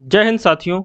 जय हिंद साथियों।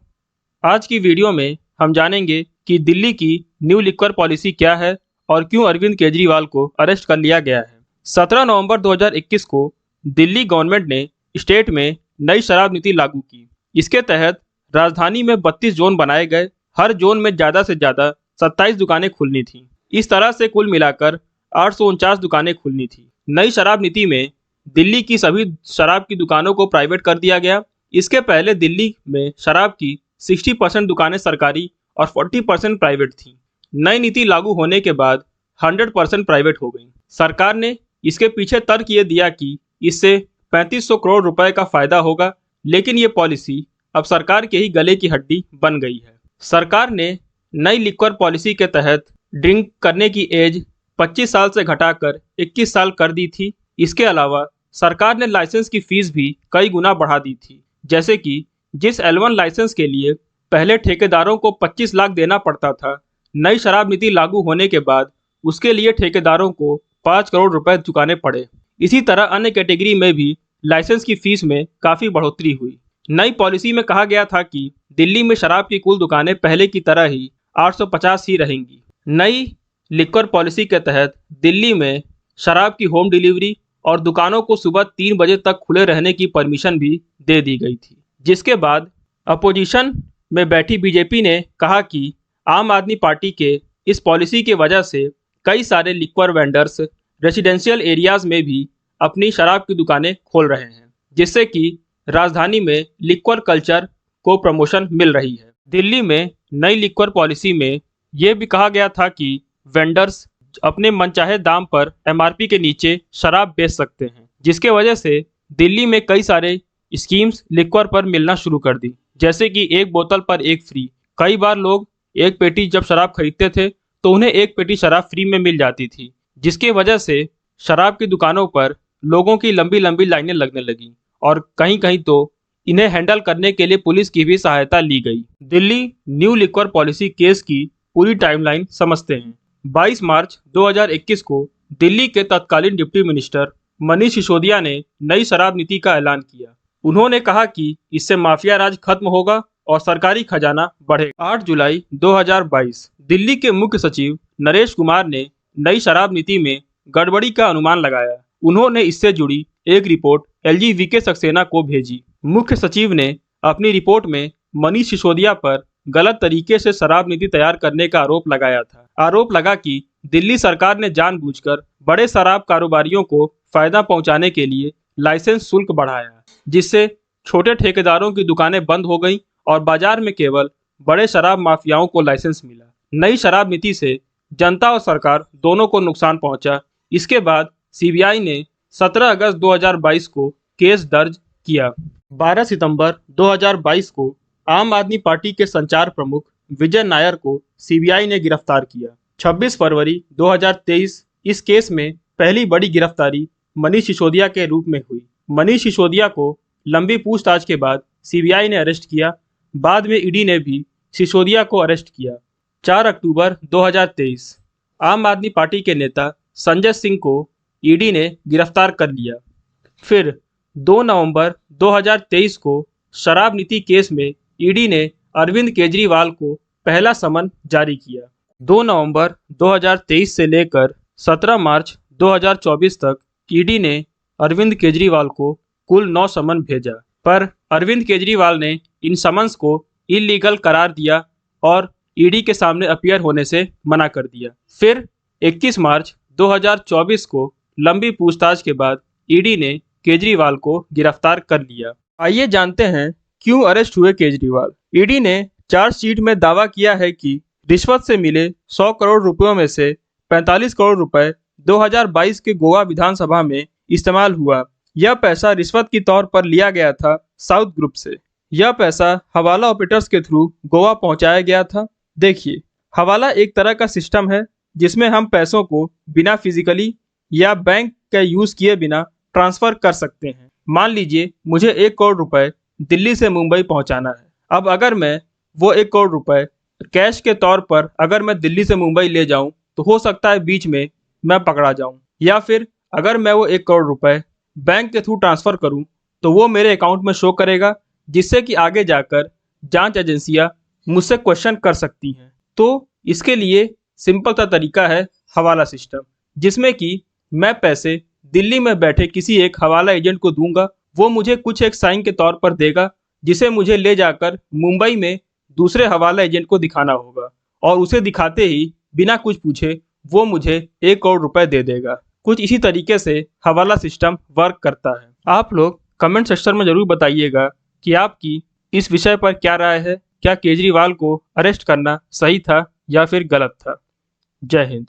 आज की वीडियो में हम जानेंगे कि दिल्ली की न्यू लिक्वर पॉलिसी क्या है और क्यों अरविंद केजरीवाल को अरेस्ट कर लिया गया है। 17 नवंबर 2021 को दिल्ली गवर्नमेंट ने स्टेट में नई शराब नीति लागू की। इसके तहत राजधानी में 32 जोन बनाए गए। हर जोन में ज़्यादा से ज़्यादा 27 दुकानें खुलनी थीं। इस तरह से कुल मिलाकर 849 दुकानें खुलनी थी। नई शराब नीति में दिल्ली की सभी शराब की दुकानों को प्राइवेट कर दिया गया। इसके पहले दिल्ली में शराब की 60% दुकानें सरकारी और 40% प्राइवेट थीं। नई नीति लागू होने के बाद 100% प्राइवेट हो गई। सरकार ने इसके पीछे तर्क ये दिया कि इससे 3500 करोड़ रुपए का फायदा होगा, लेकिन ये पॉलिसी अब सरकार के ही गले की हड्डी बन गई है। सरकार ने नई लिक्वर पॉलिसी के तहत ड्रिंक करने की एज 25 साल से घटाकर 21 साल कर दी थी। इसके अलावा सरकार ने लाइसेंस की फीस भी कई गुना बढ़ा दी थी। जैसे कि जिस L1 लाइसेंस के लिए पहले ठेकेदारों को 25 लाख देना पड़ता था, नई शराब नीति लागू होने के बाद उसके लिए ठेकेदारों को 5 करोड़ रुपए चुकाने पड़े। इसी तरह अन्य कैटेगरी में भी लाइसेंस की फीस में काफ़ी बढ़ोतरी हुई। नई पॉलिसी में कहा गया था कि दिल्ली में शराब की कुल दुकानें पहले की तरह ही 850 ही रहेंगी। नई लिक्वर पॉलिसी के तहत दिल्ली में शराब की होम डिलीवरी और दुकानों को सुबह 3 बजे तक खुले रहने की परमिशन भी दे दी गई थी। जिसके बाद अपोजिशन में बैठी बीजेपी ने कहा कि आम आदमी पार्टी के इस पॉलिसी की वजह से कई सारे लिक्वर वेंडर्स रेसिडेंशियल एरियाज में भी अपनी शराब की दुकानें खोल रहे हैं, जिससे कि राजधानी में लिक्वर कल्चर को प्रमोशन मिल रही है। दिल्ली में नई लिक्वर पॉलिसी में यह भी कहा गया था कि वेंडर्स अपने मनचाहे दाम पर MRP के नीचे शराब बेच सकते हैं, जिसके वजह से दिल्ली में कई सारे स्कीम्स लिक्वर पर मिलना शुरू कर दी। जैसे कि एक बोतल पर एक फ्री। कई बार लोग एक पेटी जब शराब खरीदते थे तो उन्हें एक पेटी शराब फ्री में मिल जाती थी, जिसकी वजह से शराब की दुकानों पर लोगों की लंबी लंबी लाइनें लगने लगी और कहीं कहीं तो इन्हें हैंडल करने के लिए पुलिस की भी सहायता ली गई। Delhi new liquor policy case की पूरी टाइमलाइन समझते हैं। 22 मार्च 2021 को दिल्ली के तत्कालीन डिप्टी मिनिस्टर मनीष सिसोदिया ने नई शराब नीति का ऐलान किया। उन्होंने कहा कि इससे माफिया राज खत्म होगा और सरकारी खजाना बढ़ेगा। 8 जुलाई 2022 दिल्ली के मुख्य सचिव नरेश कुमार ने नई शराब नीति में गड़बड़ी का अनुमान लगाया। उन्होंने इससे जुड़ी एक रिपोर्ट LG VK सक्सेना को भेजी। मुख्य सचिव ने अपनी रिपोर्ट में मनीष सिसोदिया पर गलत तरीके से शराब नीति तैयार करने का आरोप लगाया था। आरोप लगा कि दिल्ली सरकार ने जानबूझकर बड़े शराब कारोबारियों को फायदा पहुंचाने के लिए लाइसेंस शुल्क बढ़ाया, जिससे छोटे ठेकेदारों की दुकानें बंद हो गईं और बाजार में केवल बड़े शराब माफियाओं को लाइसेंस मिला। नई शराब नीति से जनता और सरकार दोनों को नुकसान पहुंचा। इसके बाद CBI ने 17 अगस्त 2022 को केस दर्ज किया। 12 सितंबर 2022 को आम आदमी पार्टी के संचार प्रमुख विजय नायर को CBI ने गिरफ्तार किया। 26 फरवरी 2023 इस केस में पहली बड़ी गिरफ्तारी मनीष सिसोदिया के रूप में हुई। मनीष सिसोदिया को लंबी पूछताछ के बाद CBI ने अरेस्ट किया। बाद में ED ने भी सिसोदिया को अरेस्ट किया। 4 अक्टूबर 2023 आम आदमी पार्टी के नेता संजय सिंह को ED ने गिरफ्तार कर लिया। फिर 2 नवंबर 2023 को शराब नीति केस में ED ने अरविंद केजरीवाल को पहला समन जारी किया। 2 नवंबर 2023 से लेकर 17 मार्च 2024 तक ED ने अरविंद केजरीवाल को कुल 9 समन भेजा, पर अरविंद केजरीवाल ने इन समन्स को इलीगल करार दिया और ED के सामने अपीयर होने से मना कर दिया। फिर 21 मार्च 2024 को लंबी पूछताछ के बाद ED ने केजरीवाल को गिरफ्तार कर लिया। आइए जानते हैं क्यों अरेस्ट हुए केजरीवाल। ED ने चार्जशीट में दावा किया है कि रिश्वत से मिले 100 करोड़ रुपयों में से 45 करोड़ रुपए 2022 के गोवा विधानसभा में इस्तेमाल हुआ। यह पैसा रिश्वत के तौर पर लिया गया था साउथ ग्रुप से। यह पैसा हवाला ऑपरेटर्स के थ्रू गोवा पहुंचाया गया था। देखिए, हवाला एक तरह का सिस्टम है जिसमें हम पैसों को बिना फिजिकली या बैंक का यूज किए बिना ट्रांसफर कर सकते हैं। मान लीजिए मुझे 1 करोड़ रुपए दिल्ली से मुंबई पहुंचाना है। अब अगर मैं वो 1 करोड़ रुपए कैश के तौर पर अगर मैं दिल्ली से मुंबई ले जाऊं तो हो सकता है बीच में मैं पकड़ा जाऊं, या फिर अगर मैं वो 1 करोड़ रुपए बैंक के थ्रू ट्रांसफ़र करूं तो वो मेरे अकाउंट में शो करेगा जिससे कि आगे जाकर जांच एजेंसियां मुझसे क्वेश्चन कर सकती हैं। तो इसके लिए सिंपल सा तरीका है हवाला सिस्टम, जिसमें कि मैं पैसे दिल्ली में बैठे किसी एक हवाला एजेंट को दूंगा, वो मुझे कुछ एक साइन के तौर पर देगा, जिसे मुझे ले जाकर मुंबई में दूसरे हवाला एजेंट को दिखाना होगा और उसे दिखाते ही बिना कुछ पूछे वो मुझे 1 करोड़ रुपए दे देगा। कुछ इसी तरीके से हवाला सिस्टम वर्क करता है। आप लोग कमेंट सेक्शन में जरूर बताइएगा कि आपकी इस विषय पर क्या राय है। क्या केजरीवाल को अरेस्ट करना सही था या फिर गलत था? जय हिंद।